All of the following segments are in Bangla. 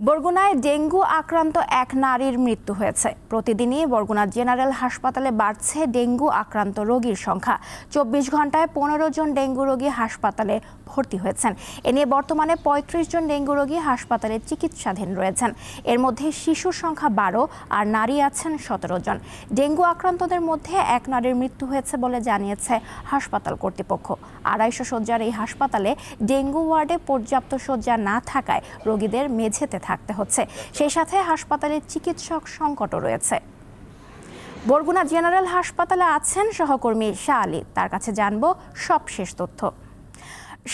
বরগুনায় ডেঙ্গু আক্রান্ত এক নারীর মৃত্যু হয়েছে। প্রতিদিনই বরগুনা জেনারেল হাসপাতালে বাড়ছে ডেঙ্গু আক্রান্ত রোগীর সংখ্যা। 24 ঘন্টায় 15 জন ডেঙ্গু রোগী হাসপাতালে ভর্তি হয়েছেন। এ নিয়ে বর্তমানে 35 জন ডেঙ্গু রোগী হাসপাতালে চিকিৎসাধীন রয়েছেন। এর মধ্যে শিশুর সংখ্যা 12 আর নারী আছেন 17 জন। ডেঙ্গু আক্রান্তদের মধ্যে এক নারীর মৃত্যু হয়েছে বলে জানিয়েছে হাসপাতাল কর্তৃপক্ষ। 250 শয্যার এই হাসপাতালে ডেঙ্গু ওয়ার্ডে পর্যাপ্ত শয্যা না থাকায় রোগীদের মেঝেতে থাকতে হচ্ছে। সেই সাথে হাসপাতালে চিকিৎসক সংকটও রয়েছে। বরগুনা জেনারেল হাসপাতালে আছেন সহকর্মী শাহ আলী, তার কাছে জানবো সবশেষ তথ্য।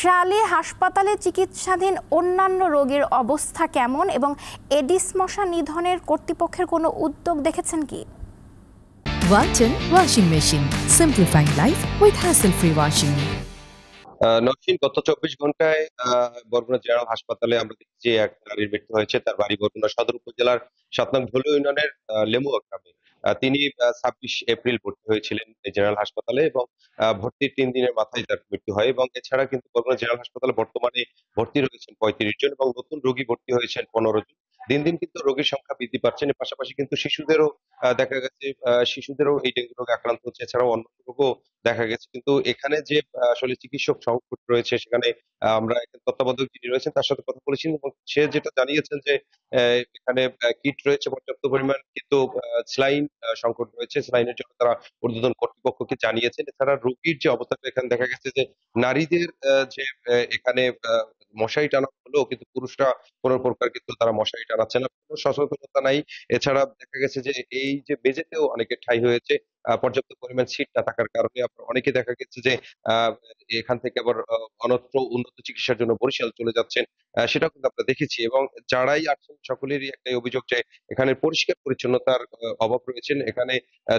শাহ আলী, হাসপাতালে চিকিৎসাধীন অন্যান্য রোগীর অবস্থা কেমন এবং এডিস মশা নিধনের কর্তৃপক্ষের কোনো উদ্যোগ দেখেছেন কি? Walton washing machine, simplifying life with hassle-free washing. Narsingdi গত 24 ঘন্টায় বরগুনা জেনারেল হাসপাতালে আমরা দেখছি এক নারীর মৃত্যু হয়েছে। তার বাড়ি বরগুনা সদর উপজেলার ৭ নং ধলু ইউনিয়নের লেমুয়া গ্রামে। তিনি ২৬ এপ্রিল ভর্তি হয়েছিলেন এই জেনারেল হাসপাতালে এবং ভর্তির ৩ দিনের মাথায় তার মৃত্যু হয় এবং এছাড়া কিন্তু বরগুনা জেনারেল হাসপাতালে বর্তমানে ভর্তি রয়েছেন ৩৫ জন এবং নতুন রোগী ভর্তি হয়েছেন ১৫ জন। দিন দিন কিন্তু রোগীর সংখ্যা বৃদ্ধি পাচ্ছে। এর পাশাপাশি কিন্তু শিশুদেরও দেখা গেছে শিশুদেরও এই ডেঙ্গু রোগে আক্রান্ত হচ্ছে। এছাড়াও অন্যান্য রোগও দেখা গেছে। কিন্তু এখানে যে আসলে চিকিৎসক সংকট রয়েছে সেখানে আমরা এখানে তত্ত্বাবধায়ক যিনি রয়েছেন তার সাথে কথা বলেছি এবং সে যেটা জানিয়েছেন যে এখানে কিট রয়েছে পর্যাপ্ত পরিমাণ, কিন্তু স্যালাইন সংকট রয়েছে। স্যালাইনের জন্য তারা ঊর্ধ্বতন কর্তৃপক্ষকে জানিয়েছেন। এছাড়া রোগীর যে অবস্থাটা এখানে দেখা গেছে যে নারীদের যে এখানে মশারি টানানো হলেও কিন্তু পুরুষরা কোন প্রকার কিন্তু তারা মশারি টানাচ্ছে না। কোন সচেতনতা নাই। এছাড়া দেখা গেছে যে এই যে মেঝেতেও অনেকের ঠাঁই হয়েছে পর্যাপ্ত পরিমাণ সিট না থাকার কারণে আবার অনেকে দেখা গেছে যে আ এখান থেকে আবার অন্যত্র উন্নত চিকিৎসার জন্য বরিশাল চলে যাচ্ছেন। সেটাও কিন্তু আমরা দেখেছি এবং যারাই আসছেন সকলেরই একটাই অভিযোগ যে এখানে পরিষ্কার পরিচ্ছন্নতার অভাব রয়েছেন। এখানে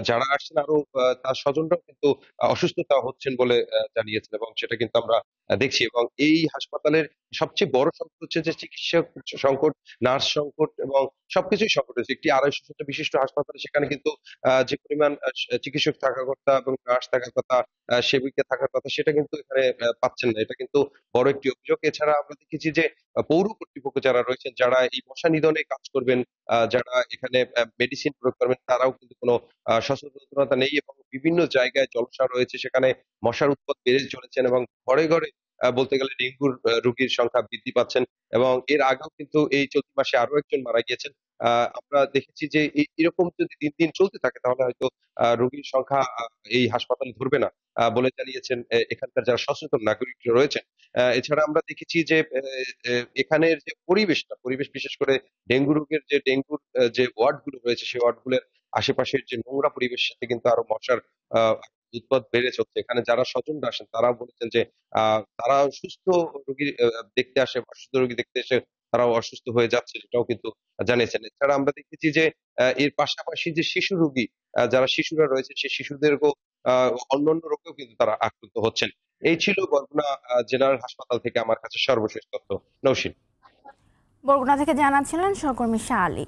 যারা আসছেন আরো তার স্বজনরাও কিন্তু অসুস্থতা হচ্ছেন বলে জানিয়েছেন এবং সেটা কিন্তু আমরা দেখছি এবং এই হাসপাতালের সবচেয়ে বড় সংকট হচ্ছে যে চিকিৎসক সংকট, নার্স সংকট এবং সবকিছুই সংকট হয়েছে। একটি ২৫০ শয্যা বিশিষ্ট হাসপাতালে সেখানে কিন্তু যে পরিমাণ চিকিৎসক থাকার কথা এবং নার্স থাকার কথা, সেবিকা থাকার কথা সেটা কিন্তু এখানে পাচ্ছেন না। এটা কিন্তু বড় একটি অভিযোগ। এছাড়া আমরা দেখেছি যে পৌর কর্তৃপক্ষ যারা রয়েছেন, যারা এই মশা নিধনে কাজ করবেন, যারা এখানে মেডিসিন প্রয়োগ করবেন তারাও কিন্তু কোনো সচেতনতা নেই এবং বিভিন্ন জায়গায় জলসা রয়েছে সেখানে মশার উৎপাত বেড়ে চলেছেন এবং ঘরে, ঘরে বলতে গেলে ডেঙ্গুর রোগীর সংখ্যা বৃদ্ধি পাচ্ছেন এবং এর আগেও কিন্তু এই চলতি মাসে আরো একজন মারা গিয়েছেন। আমরা দেখেছি যে এরকম যদি দিন, দিন চলতে থাকে তাহলে হয়তো রোগীর সংখ্যা এই হাসপাতালে ধরবে না বলে জানিয়েছেন এখানকার যারা সচেতন নাগরিক রয়েছেন। এছাড়া আমরা দেখেছি যে এখানের যে পরিবেশ বিশেষ করে ডেঙ্গু রোগের যে ডেঙ্গুর যে ওয়ার্ড গুলো রয়েছে সেই ওয়ার্ড গুলোর আশেপাশের যে নোংরা পরিবেশের সাথে কিন্তু আরো মশার আ উৎপাত বেড়ে চলছে। এখানে যারা স্বজনরা আসেন তারাও বলেছেন যে তারা সুস্থ রোগী দেখতে আসে, অসুস্থ রোগী দেখতে এসে তারাও অসুস্থ হয়ে যাচ্ছে সেটাও কিন্তু জানিয়েছেন। এছাড়া আমরা দেখেছি যে এর পাশাপাশি যে শিশু রোগী যারা শিশুরা রয়েছে সেই শিশুদেরকেও আ অন্যান্য রোগেও কিন্তু তারা আক্রান্ত হচ্ছেন। এই ছিল বরগুনা জেনারেল হাসপাতাল থেকে আমার কাছে সর্বশেষ তথ্য। নৌশীন। বরগুনা থেকে জানাচ্ছিলেন সহকর্মী শাহ আলী।